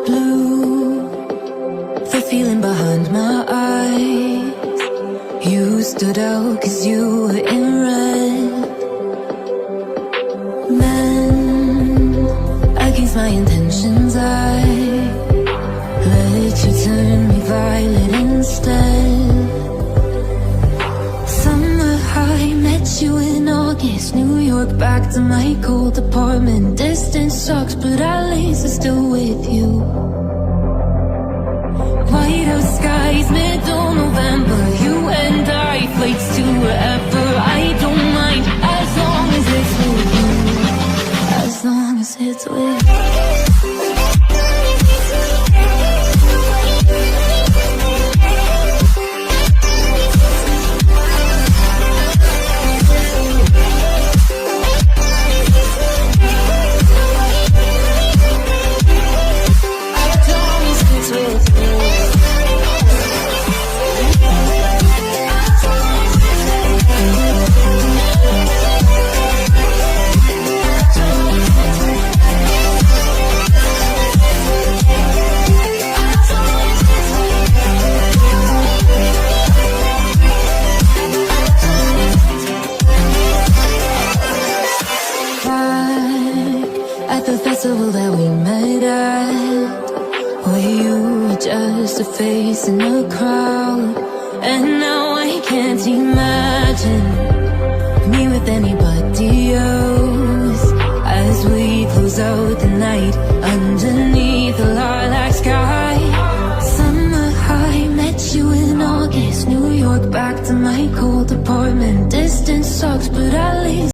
Blue, the feeling behind my eyes. You stood out 'cause you were in red. Men, against my intentions, I let you turn me violet instead. Summer high, met you in August. New York, back to my cold apartment. Distance sucks, but at least I'm still with you. White out skies, middle November. You and I, flights to wherever. I don't mind, as long as it's with you. As long as it's with you. At the festival that we met at, where you were just a face in the crowd. And now I can't imagine me with anybody